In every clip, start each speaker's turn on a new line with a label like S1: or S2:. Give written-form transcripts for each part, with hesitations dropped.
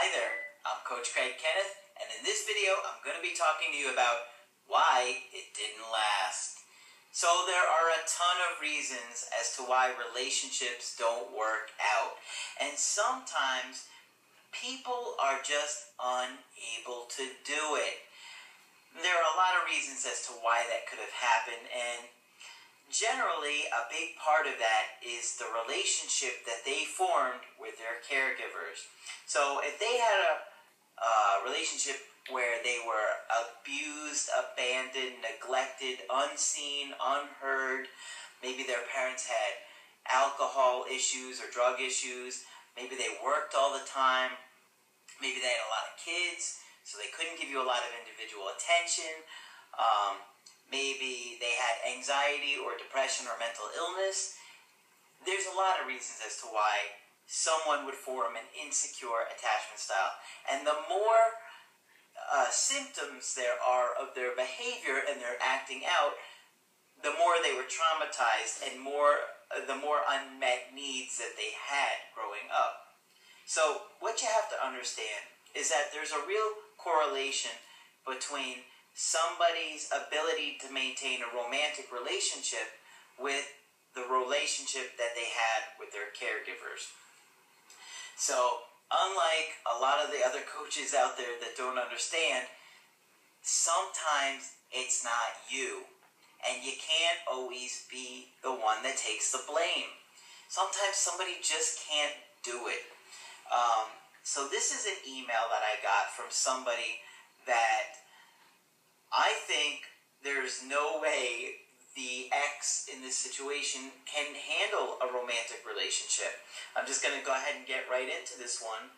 S1: Hi there, I'm Coach Craig Kenneth, and in this video I'm going to be talking to you about why it didn't last. So there are a ton of reasons as to why relationships don't work out, and sometimes people are just unable to do it. There are a lot of reasons as to why that could have happened, and generally a big part of that is the relationship that they formed with their caregivers. So if they had a relationship where they were abused, abandoned, neglected, unseen, unheard, maybe their parents had alcohol issues or drug issues, maybe they worked all the time, maybe they had a lot of kids, so they couldn't give you a lot of individual attention, maybe they had anxiety or depression or mental illness. There's a lot of reasons as to why someone would form an insecure attachment style. And the more symptoms there are of their behavior and their acting out, the more they were traumatized and the more unmet needs that they had growing up. So what you have to understand is that there's a real correlation between somebody's ability to maintain a romantic relationship with the relationship that they had with their caregivers. So, unlike a lot of the other coaches out there that don't understand, sometimes it's not you. And you can't always be the one that takes the blame. Sometimes somebody just can't do it. So this is an email that I got from somebody that I think there's no way the ex in this situation can handle a romantic relationship. I'm just going to go ahead and get right into this one.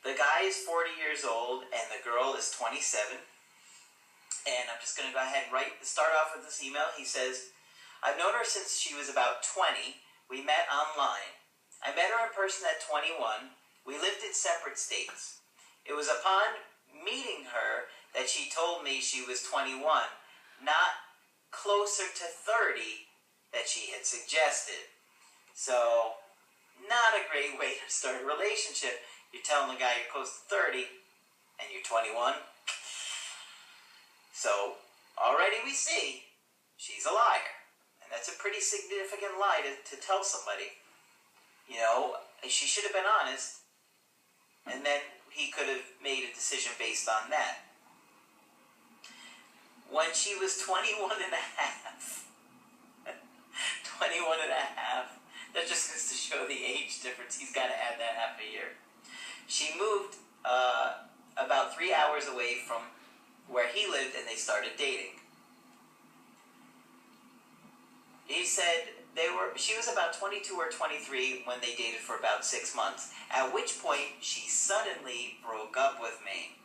S1: The guy is 40 years old and the girl is 27. And I'm just going to go ahead and start off with this email. He says, I've known her since she was about 20. We met online. I met her in person at 21. We lived in separate states. It was upon meeting her that she told me she was 21, not closer to 30 that she had suggested. So, not a great way to start a relationship. You're telling the guy you're close to 30 and you're 21. So, already we see she's a liar. And that's a pretty significant lie to tell somebody. You know, she should have been honest, and then he could have made a decision based on that. When she was 21 and a half, 21 and a half, that just goes to show the age difference. He's got to add that half a year. She moved about 3 hours away from where he lived, and they started dating. He said she was about 22 or 23 when they dated for about 6 months, at which point she suddenly broke up with me.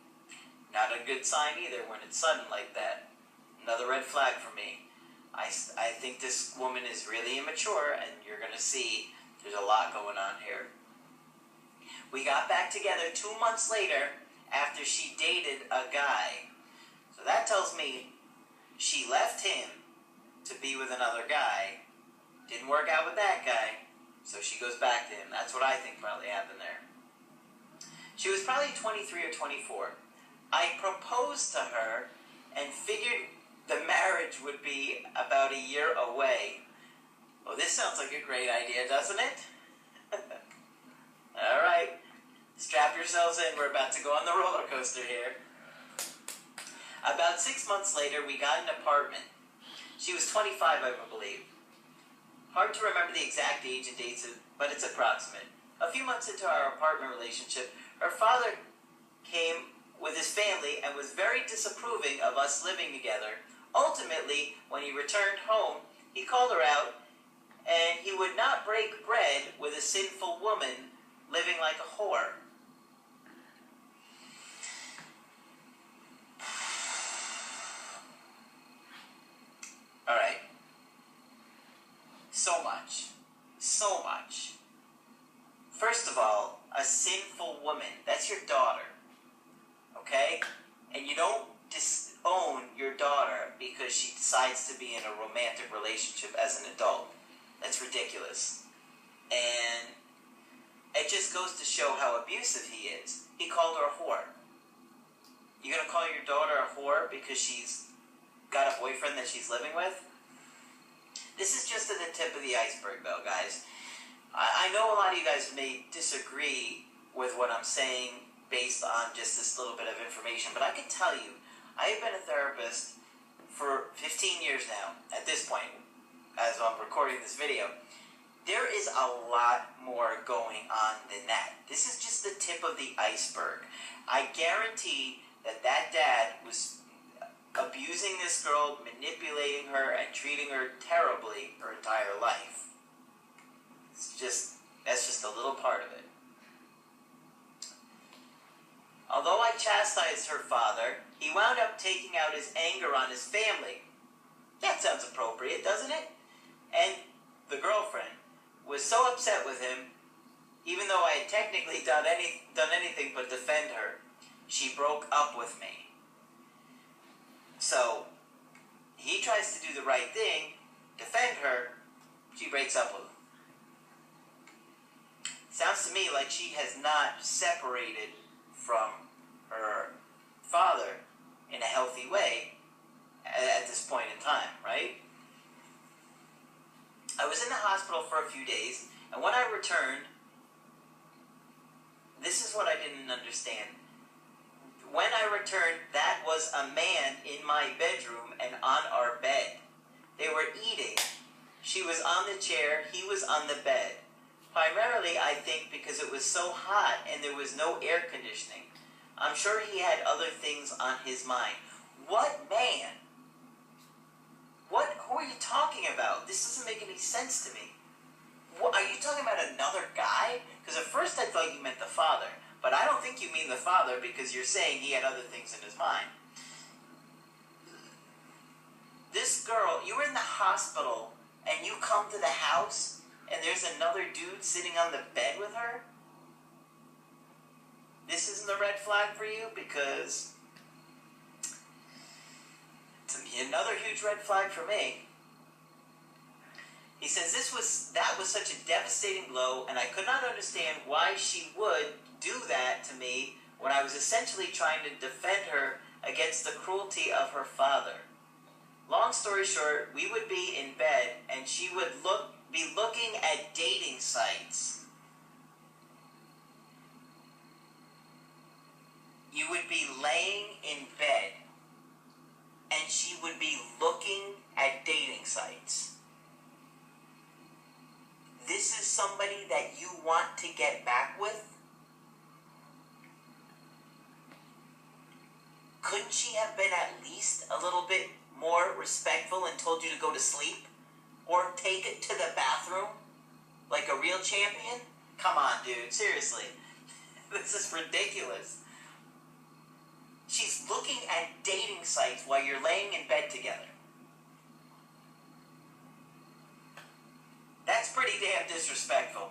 S1: Not a good sign either when it's sudden like that. Another red flag for me. I think this woman is really immature, and you're going to see there's a lot going on here. We got back together 2 months later after she dated a guy. So that tells me she left him to be with another guy. Didn't work out with that guy, so she goes back to him. That's what I think probably happened there. She was probably 23 or 24. I proposed to her and figured the marriage would be about a year away. Well, this sounds like a great idea, doesn't it? All right, strap yourselves in. We're about to go on the roller coaster here. About 6 months later, we got an apartment. She was 25, I believe. Hard to remember the exact age and dates, but it's approximate. A few months into our apartment relationship, her father came with his family and was very disapproving of us living together. Ultimately, when he returned home, he called her out, and he would not break bread with a sinful woman living like a whore. All right. So much. First of all, a sinful woman, that's your daughter, okay? And you don't disown your daughter because she decides to be in a romantic relationship as an adult. That's ridiculous. And It just goes to show how abusive he is. He called her a whore. You gonna call your daughter a whore because she's got a boyfriend that she's living with? This is just at the tip of the iceberg, though, guys. I know a lot of you guys may disagree with what I'm saying based on just this little bit of information, but I can tell you, I have been a therapist for 15 years now, at this point, as I'm recording this video. There is a lot more going on than that. This is just the tip of the iceberg. I guarantee that dad was abusing this girl, manipulating her, and treating her terribly her entire life. That's just a little part of it. Although I chastised her father, he wound up taking out his anger on his family. That sounds appropriate, doesn't it? And the girlfriend was so upset with him, even though I had technically done anything but defend her, she broke up with me. So, he tries to do the right thing, defend her, she breaks up with him. Sounds to me like she has not separated from her father in a healthy way at this point in time, right? I was in the hospital for a few days, and when I returned, this is what I didn't understand. When I returned, that was a man in my bedroom and on our bed. They were eating. She was on the chair, he was on the bed. Primarily, I think, because it was so hot and there was no air conditioning. I'm sure he had other things on his mind. What man? Who are you talking about? This doesn't make any sense to me. What, are you talking about another guy? Because at first I thought you meant the father. But I don't think you mean the father because you're saying he had other things in his mind. This girl, you were in the hospital and you come to the house and there's another dude sitting on the bed with her? This isn't a red flag for you? Because it's another huge red flag for me. He says that was such a devastating blow, and I could not understand why she would do that to me when I was essentially trying to defend her against the cruelty of her father. Long story short, we would be in bed, and she would be looking at dating sites. You would be laying in bed, and she would be looking at dating sites. This is somebody that you want to get back with? Couldn't she have been at least a little bit more respectful and told you to go to sleep? Or take it to the bathroom? Like a real champion? Come on, dude. Seriously. This is ridiculous. She's looking at dating sites while you're laying in bed together. That's pretty damn disrespectful.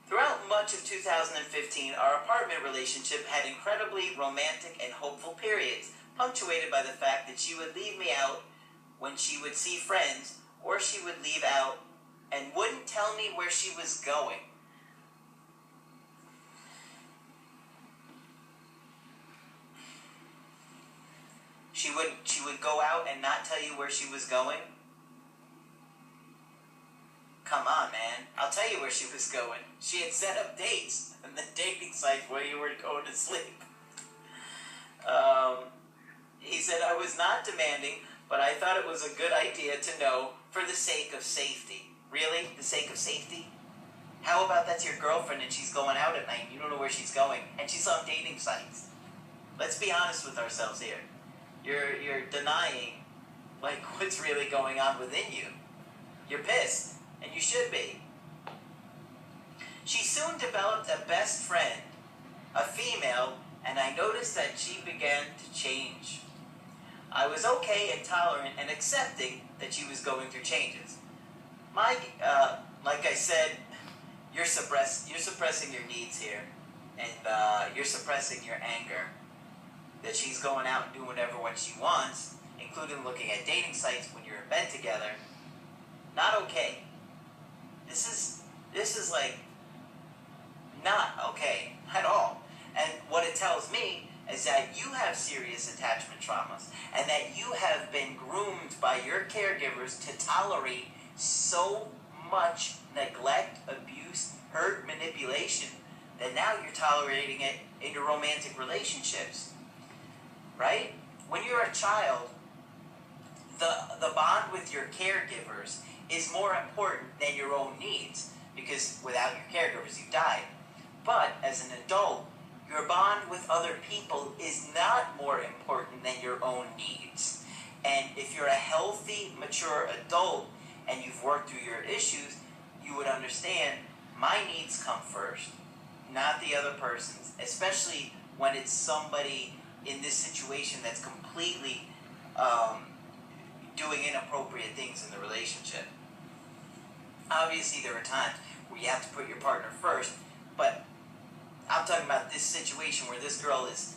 S1: Throughout much of 2015, our apartment relationship had incredibly romantic and hopeful periods, punctuated by the fact that she would leave me out when she would see friends, or she would leave out and wouldn't tell me where she was going. She would go out and not tell you where she was going? Come on, man. I'll tell you where she was going. She had set up dates on the dating site where you were going to sleep. He said, I was not demanding, but I thought it was a good idea to know for the sake of safety. Really? The sake of safety? How about that's your girlfriend and she's going out at night and you don't know where she's going and she's on dating sites? Let's be honest with ourselves here. You're denying, like, what's really going on within you. You're pissed, and you should be. She soon developed a best friend, a female, and I noticed that she began to change. I was okay and tolerant and accepting that she was going through changes. Mike, like I said, you're suppressing your needs here, and you're suppressing your anger. That she's going out and doing whatever what she wants, including looking at dating sites when you're in bed together. Not okay. This is like not okay at all. And what it tells me is that you have serious attachment traumas and that you have been groomed by your caregivers to tolerate so much neglect, abuse, hurt, manipulation that now you're tolerating it in your romantic relationships. Right? When you're a child, the bond with your caregivers is more important than your own needs, because without your caregivers you die. But as an adult, your bond with other people is not more important than your own needs. And if you're a healthy, mature adult and you've worked through your issues, you would understand my needs come first, not the other person's, especially when it's somebody in this situation that's completely doing inappropriate things in the relationship. Obviously, there are times where you have to put your partner first, but I'm talking about this situation where this girl is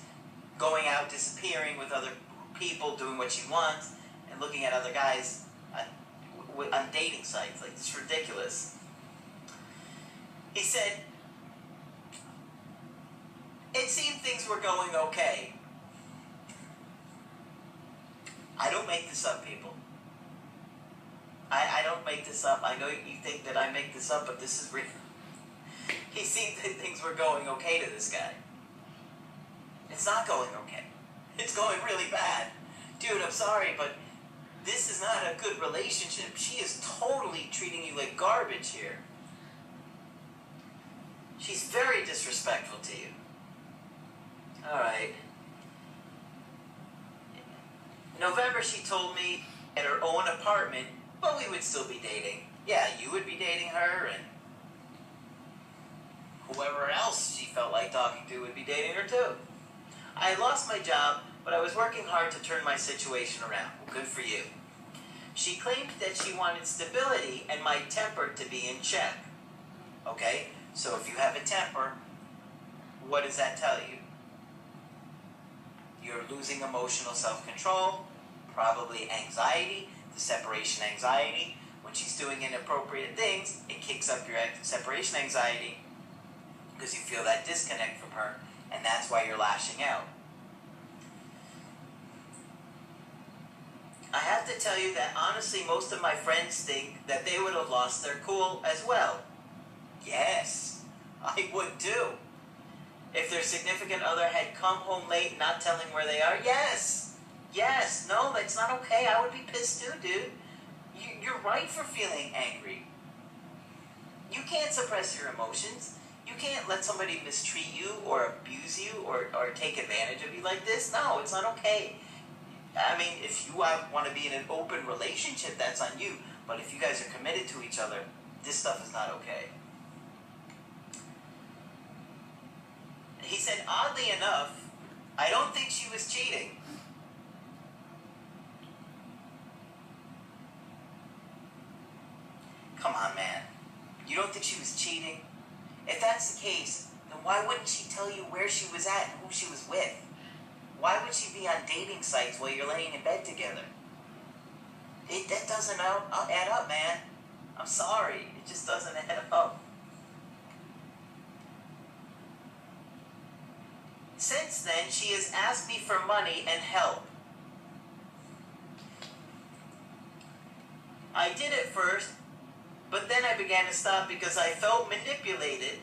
S1: going out, disappearing with other people, doing what she wants, and looking at other guys on dating sites. Like, it's ridiculous. He said, it seemed things were going okay. I don't make this up, people. I don't make this up. I know you think that I make this up, but this is real. He seemed that things were going okay to this guy. It's not going okay. It's going really bad. Dude, I'm sorry, but this is not a good relationship. She is totally treating you like garbage here. She's very disrespectful to you. Alright. November, she told me at her own apartment, but we would still be dating. Yeah, you would be dating her, and whoever else she felt like talking to would be dating her too. I had lost my job, but I was working hard to turn my situation around. Well, good for you. She claimed that she wanted stability and my temper to be in check. Okay, so if you have a temper, what does that tell you? You're losing emotional self-control, probably anxiety, the separation anxiety. When she's doing inappropriate things, it kicks up your separation anxiety because you feel that disconnect from her, and that's why you're lashing out. I have to tell you that honestly, most of my friends think that they would have lost their cool as well. Yes, I would too. If their significant other had come home late not telling where they are, yes. Yes, no, that's not okay. I would be pissed too, dude. You're right for feeling angry. You can't suppress your emotions. You can't let somebody mistreat you or abuse you or take advantage of you like this. No, it's not okay. I mean, if you want to be in an open relationship, that's on you. But if you guys are committed to each other, this stuff is not okay. He said, oddly enough, I don't think she was cheating. Come on, man. You don't think she was cheating? If that's the case, then why wouldn't she tell you where she was at and who she was with? Why would she be on dating sites while you're laying in bed together? That doesn't add up, man. I'm sorry. It just doesn't add up. Since then, she has asked me for money and help. I did it first, but then I began to stop because I felt manipulated.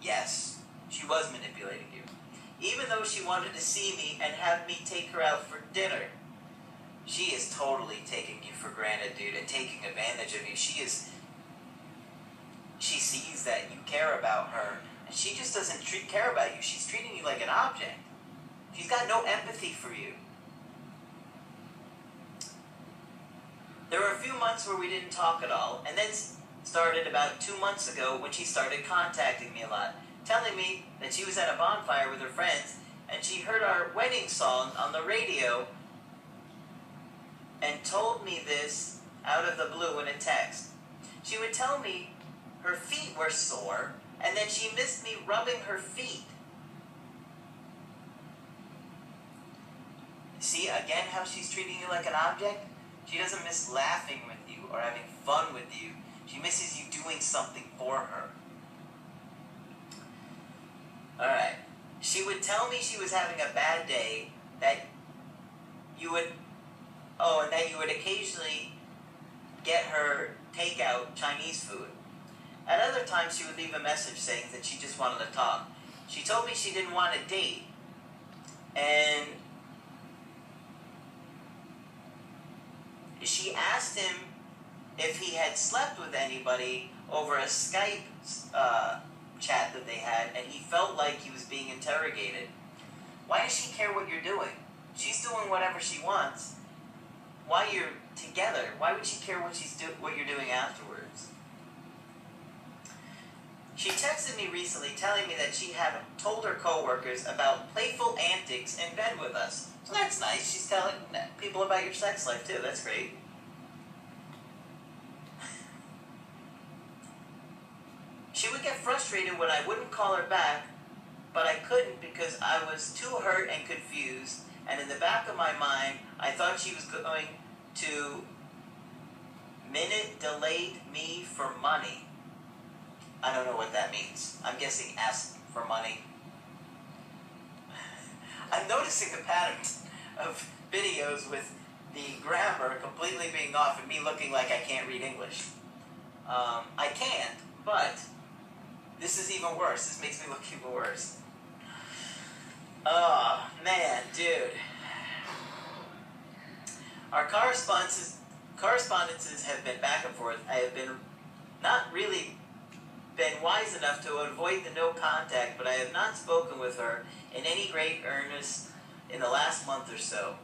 S1: Yes, she was manipulating you. Even though she wanted to see me and have me take her out for dinner. She is totally taking you for granted, dude, and taking advantage of you. She sees that you care about her, and she just doesn't care about you. She's treating you like an object. She's got no empathy for you. There were a few months where we didn't talk at all, and then started about 2 months ago when she started contacting me a lot, telling me that she was at a bonfire with her friends, and she heard our wedding song on the radio, and told me this out of the blue in a text. She would tell me her feet were sore, and that she missed me rubbing her feet. See, again, how she's treating you like an object? She doesn't miss laughing with you or having fun with you. She misses you doing something for her. Alright. She would tell me she was having a bad day, that you would, and that you would occasionally get her takeout Chinese food. At other times, she would leave a message saying that she just wanted to talk. She told me she didn't want a date, and she asked him if he had slept with anybody over a Skype chat that they had, and he felt like he was being interrogated. Why does she care what you're doing? She's doing whatever she wants. While you're together, why would she care what you're doing afterwards? She texted me recently telling me that she had told her coworkers about playful antics in bed with us. So that's nice. She's telling people about your sex life too. That's great. She would get frustrated when I wouldn't call her back, but I couldn't because I was too hurt and confused, and in the back of my mind, I thought she was going to minute delayed me for money. I don't know what that means. I'm guessing ask for money. I'm noticing a pattern of videos with the grammar completely being off and me looking like I can't read English. I can't, but this is even worse. This makes me look even worse. Oh, man, dude. Our correspondences have been back and forth. I have not really been wise enough to avoid the no contact, but I have not spoken with her in any great earnest in the last month or so.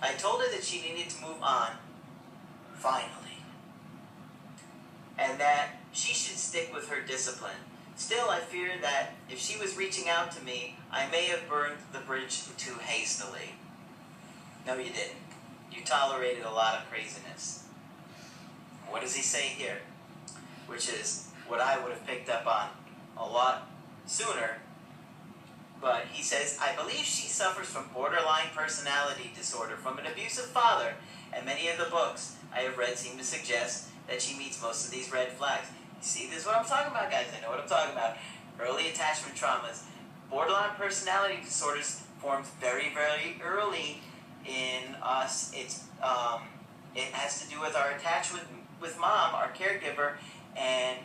S1: I told her that she needed to move on, finally, and that she should stick with her discipline. Still, I fear that if she was reaching out to me, I may have burned the bridge too hastily. No, you didn't. You tolerated a lot of craziness. What does he say here? Which is what I would have picked up on a lot sooner. But he says, I believe she suffers from borderline personality disorder from an abusive father, and many of the books I have read seem to suggest that she meets most of these red flags. You see, this is what I'm talking about, guys. I know what I'm talking about. Early attachment traumas. Borderline personality disorders forms very, very early in us. It has to do with our attachment with mom, our caregiver, and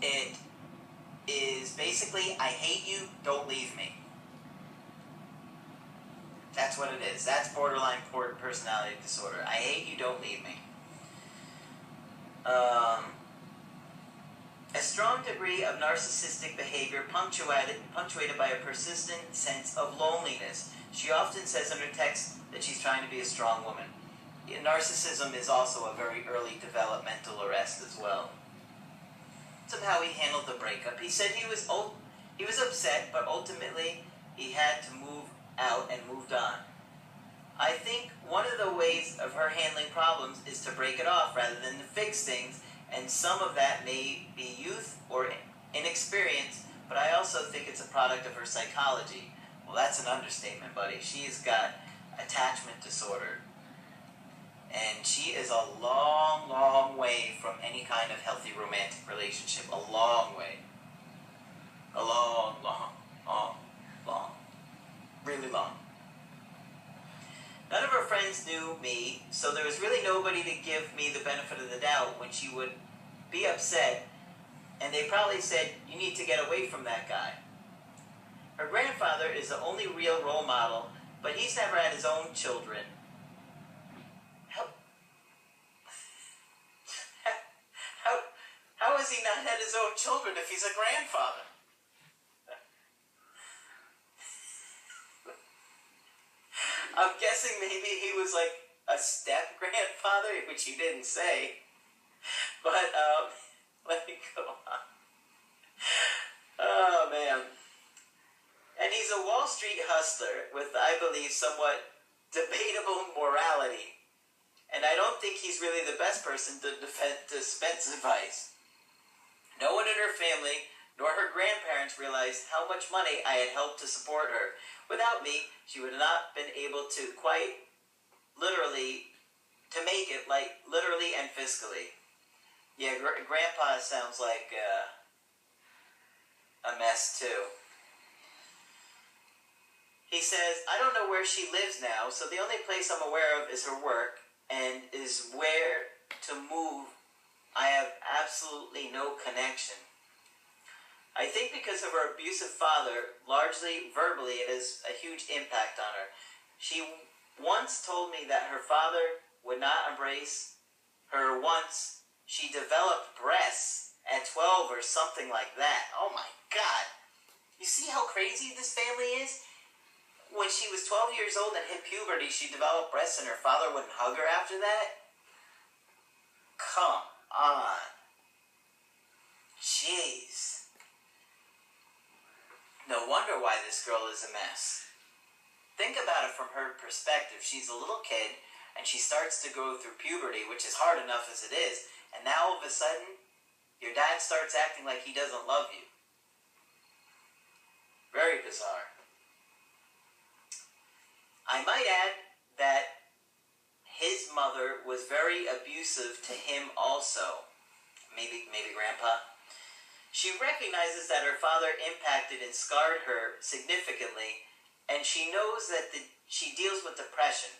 S1: it is basically, I hate you, don't leave me. That's what it is. That's borderline personality disorder. I hate you, don't leave me. A strong degree of narcissistic behavior punctuated by a persistent sense of loneliness. She often says in her text that she's trying to be a strong woman. Narcissism is also a very early developmental arrest as well. Somehow he handled the breakup. He said he was upset, but ultimately he had to move out and moved on. I think one of the ways of her handling problems is to break it off rather than to fix things, and some of that may be youth or inexperience, but I also think it's a product of her psychology. Well, that's an understatement, buddy. She's got attachment disorder. And she is a long, long way from any kind of healthy romantic relationship. A long way. A long, long, long, long. Really long. None of her friends knew me, so there was really nobody to give me the benefit of the doubt when she would be upset, and they probably said, you need to get away from that guy. Her grandfather is the only real role model, but he's never had his own children. How has he not had his own children if he's a grandfather? I'm guessing maybe he was like a step-grandfather, which you didn't say. But, let me go on. Oh, man. And he's a Wall Street hustler with, I believe, somewhat debatable morality. And I don't think he's really the best person to dispense advice. No one in her family, nor her grandparents, realized how much money I had helped to support her. Without me, she would have not been able to quite literally, to make it, like, literally and fiscally. Yeah, Grandpa sounds like a mess too. He says, I don't know where she lives now, so the only place I'm aware of is her work, and is where to move I have absolutely no connection. I think because of her abusive father, largely verbally, it has a huge impact on her. She once told me that her father would not embrace her once she developed breasts at 12 or something like that. Oh my God. You see how crazy this family is? When she was 12 years old and hit puberty, she developed breasts and her father wouldn't hug her after that? Come on. Jeez. No wonder why this girl is a mess. Think about it from her perspective. She's a little kid and she starts to go through puberty, which is hard enough as it is, and now all of a sudden, your dad starts acting like he doesn't love you. Very bizarre. I might add that his mother was very abusive to him also. Maybe Grandpa. She recognizes that her father impacted and scarred her significantly, and she knows that she deals with depression.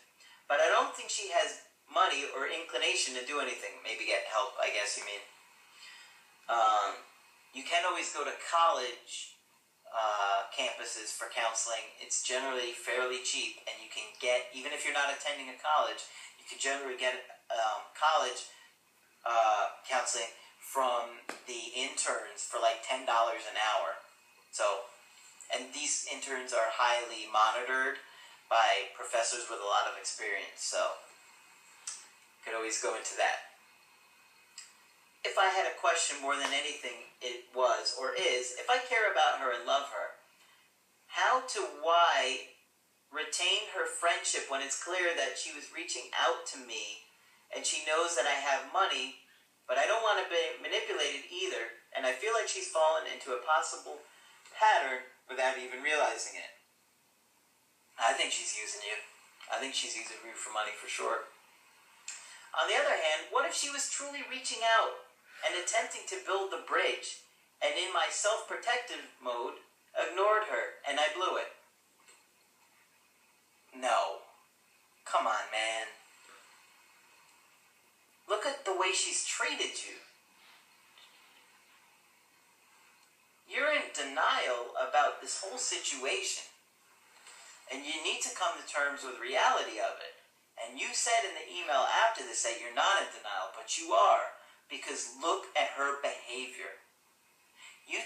S1: But I don't think she has money or inclination to do anything. Maybe get help, I guess you mean. You can always go to college campuses for counseling. It's generally fairly cheap, and you can get, even if you're not attending a college, you can generally get college counseling from the interns for like $10 an hour. So, and these interns are highly monitored by professors with a lot of experience, so could always go into that. If I had a question more than anything, it was, or is, if I care about her and love her, how to why retain her friendship when it's clear that she was reaching out to me and she knows that I have money, but I don't want to be manipulated either, and I feel like she's fallen into a possible pattern without even realizing it. I think she's using you. I think she's using you for money for sure. On the other hand, what if she was truly reaching out and attempting to build the bridge, and in my self-protective mode, ignored her, and I blew it? No. Come on, man. Look at the way she's treated you. You're in denial about this whole situation, and you need to come to terms with the reality of it. And you said in the email after this that you're not in denial, but you are. Because look at her behavior. You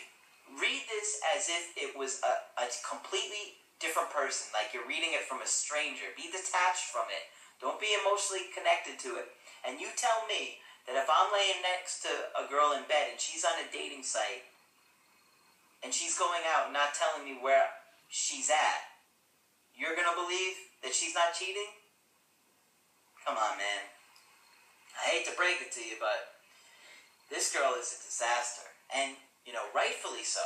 S1: read this as if it was a completely different person, like you're reading it from a stranger. Be detached from it. Don't be emotionally connected to it. And you tell me that if I'm laying next to a girl in bed and she's on a dating site and she's going out and not telling me where she's at, you're going to believe that she's not cheating? Come on, man. I hate to break it to you, but this girl is a disaster, and, rightfully so.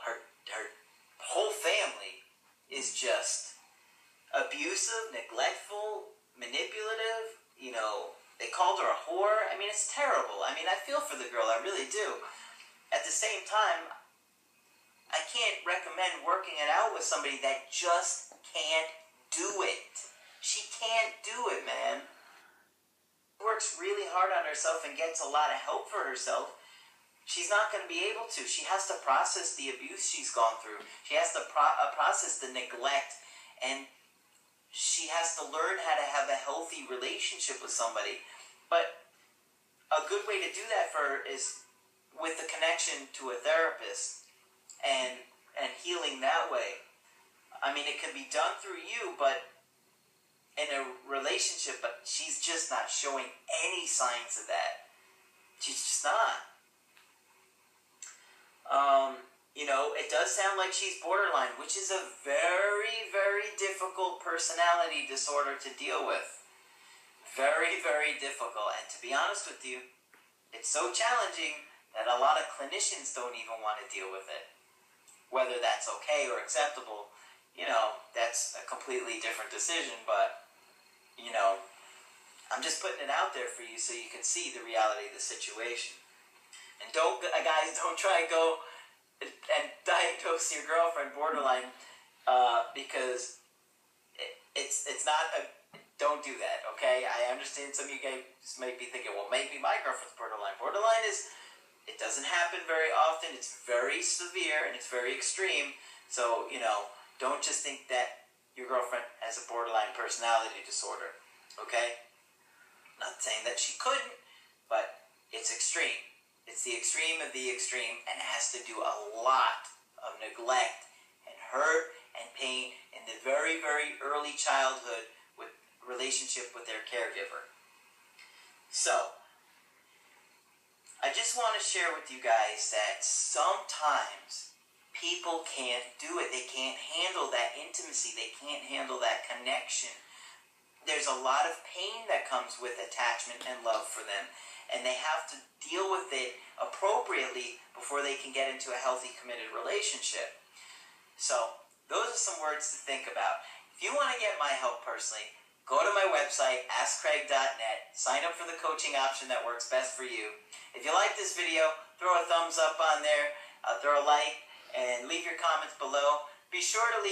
S1: Her whole family is just abusive, neglectful, manipulative. They called her a whore. I mean, it's terrible. I feel for the girl, I really do. At the same time, I can't recommend working it out with somebody that just can't do it. She can't do it, man. Works really hard on herself and gets a lot of help for herself, she's not going to be able to. She has to process the abuse she's gone through. She has to process the neglect, and she has to learn how to have a healthy relationship with somebody. But a good way to do that for her is with the connection to a therapist and healing that way. It can be done through you, but in a relationship, but she's just not showing any signs of that. She's just not. It does sound like she's borderline, which is a very, very difficult personality disorder to deal with. Very, very difficult. And to be honest with you, it's so challenging that a lot of clinicians don't even want to deal with it. Whether that's okay or acceptable, that's a completely different decision, but I'm just putting it out there for you so you can see the reality of the situation. And don't, guys, don't try and go and diagnose your girlfriend borderline because it's not a, don't do that, okay? I understand some of you guys might be thinking, well, maybe my girlfriend's borderline. Borderline is, it doesn't happen very often. It's very severe and it's very extreme. So, don't just think that your girlfriend has a borderline personality disorder, okay? Not saying that she couldn't, but it's extreme. It's the extreme of the extreme, and it has to do a lot of neglect and hurt and pain in the very, very early childhood with relationship with their caregiver. So, I just want to share with you guys that sometimes people can't do it. They can't handle that intimacy. They can't handle that connection. There's a lot of pain that comes with attachment and love for them, and they have to deal with it appropriately before they can get into a healthy, committed relationship. So, those are some words to think about. If you want to get my help personally, go to my website, AskCraig.net, sign up for the coaching option that works best for you. If you like this video, throw a thumbs up on there, throw a like, and leave your comments below. Be sure to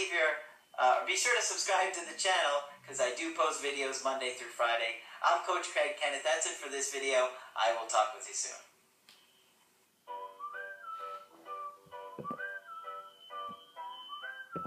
S1: subscribe to the channel, because I do post videos Monday through Friday. I'm Coach Craig Kenneth. That's it for this video. I will talk with you soon.